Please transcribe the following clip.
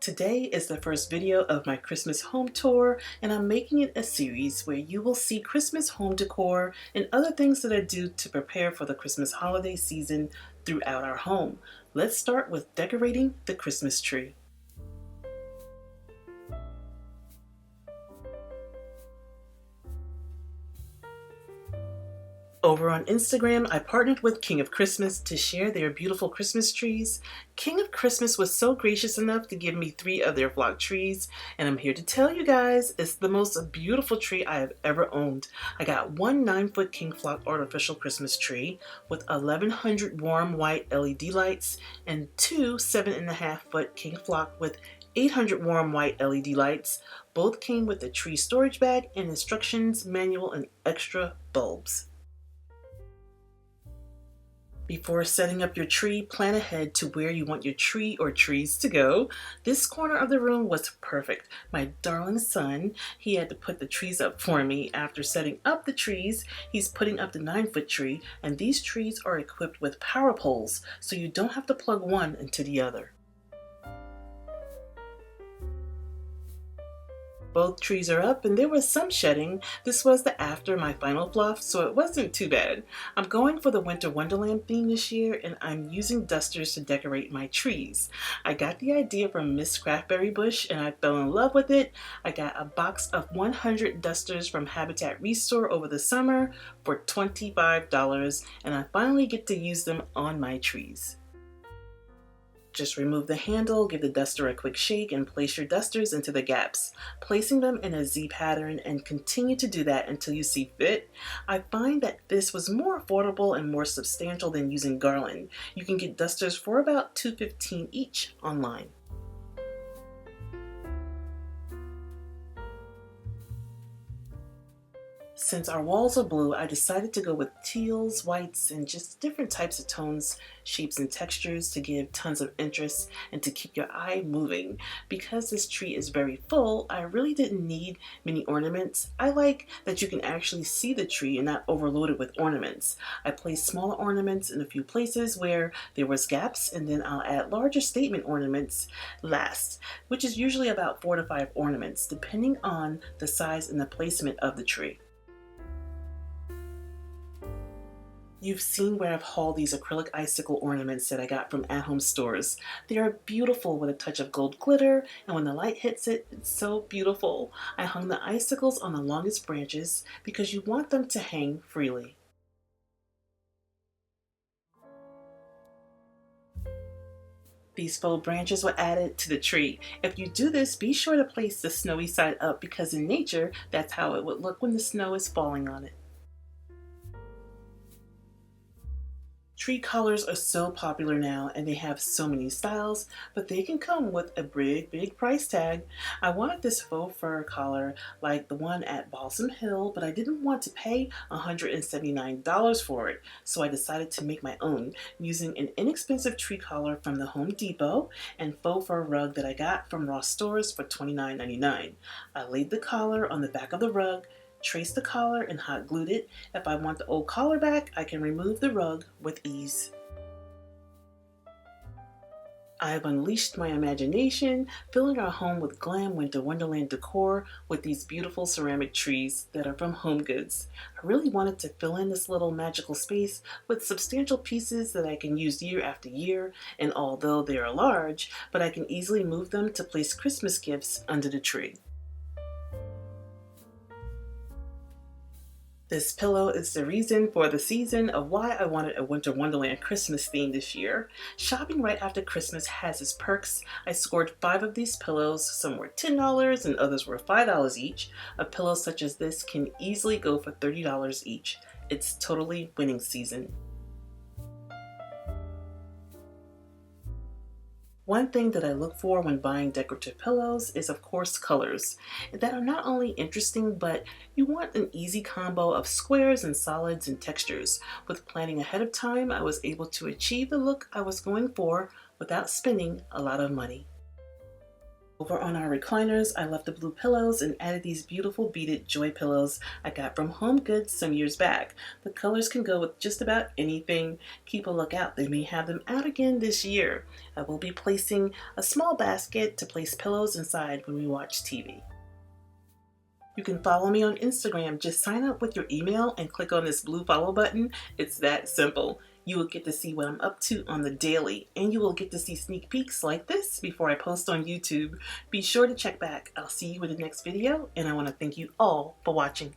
Today is the first video of my Christmas home tour, and I'm making it a series where you will see Christmas home decor and other things that I do to prepare for the Christmas holiday season throughout our home. Let's start with decorating the Christmas tree. Over on Instagram, I partnered with King of Christmas to share their beautiful Christmas trees. King of Christmas was so gracious enough to give me 3 of their flock trees, and I'm here to tell you guys, it's the most beautiful tree I have ever owned. I got one 9-foot King Flock artificial Christmas tree with 1100 warm white LED lights and 2 7.5-foot King Flock with 800 warm white LED lights. Both came with a tree storage bag and instructions manual and extra bulbs. Before setting up your tree, plan ahead to where you want your tree or trees to go. This corner of the room was perfect. My darling son, he had to put the trees up for me. After setting up the trees, he's putting up the 9-foot tree, and these trees are equipped with power poles, so you don't have to plug one into the other. Both trees are up and there was some shedding. This was the after my final fluff, so it wasn't too bad. I'm going for the Winter Wonderland theme this year, and I'm using dusters to decorate my trees. I got the idea from Miss Craftberry Bush and I fell in love with it. I got a box of 100 dusters from Habitat Restore over the summer for $25, and I finally get to use them on my trees. Just remove the handle, give the duster a quick shake, and place your dusters into the gaps, placing them in a Z pattern, and continue to do that until you see fit. I find that this was more affordable and more substantial than using garland. You can get dusters for about $2.15 each online. Since our walls are blue, I decided to go with teals, whites, and just different types of tones, shapes, and textures to give tons of interest and to keep your eye moving. Because this tree is very full, I really didn't need many ornaments. I like that you can actually see the tree and not overload it with ornaments. I placed smaller ornaments in a few places where there was gaps, and then I'll add larger statement ornaments last, which is usually about 4 to 5 ornaments, depending on the size and the placement of the tree. You've seen where I've hauled these acrylic icicle ornaments that I got from at-home stores. They are beautiful with a touch of gold glitter, and when the light hits it, it's so beautiful. I hung the icicles on the longest branches because you want them to hang freely. These faux branches were added to the tree. If you do this, be sure to place the snowy side up because in nature, that's how it would look when the snow is falling on it. Tree collars are so popular now and they have so many styles, but they can come with a big price tag. I wanted this faux fur collar like the one at Balsam Hill, but I didn't want to pay $179 for it, so I decided to make my own using an inexpensive tree collar from the Home Depot and faux fur rug that I got from Ross Stores for $29.99. I laid the collar on the back of the rug, traced the collar, and hot glued it. If I want the old collar back, I can remove the rug with ease. I have unleashed my imagination, filling our home with glam Winter Wonderland decor with these beautiful ceramic trees that are from HomeGoods. I really wanted to fill in this little magical space with substantial pieces that I can use year after year, and although they are large, but I can easily move them to place Christmas gifts under the tree. This pillow is the reason for the season of why I wanted a Winter Wonderland Christmas theme this year. Shopping right after Christmas has its perks. I scored 5 of these pillows. Some were $10 and others were $5 each. A pillow such as this can easily go for $30 each. It's totally winning season. One thing that I look for when buying decorative pillows is, of course, colors that are not only interesting, but you want an easy combo of squares and solids and textures. With planning ahead of time, I was able to achieve the look I was going for without spending a lot of money. Over on our recliners, I left the blue pillows and added these beautiful beaded joy pillows I got from HomeGoods some years back. The colors can go with just about anything. Keep a lookout, they may have them out again this year. I will be placing a small basket to place pillows inside when we watch TV. You can follow me on Instagram. Just sign up with your email and click on this blue follow button. It's that simple. You will get to see what I'm up to on the daily, and you will get to see sneak peeks like this before I post on YouTube. Be sure to check back. I'll see you in the next video, and I want to thank you all for watching.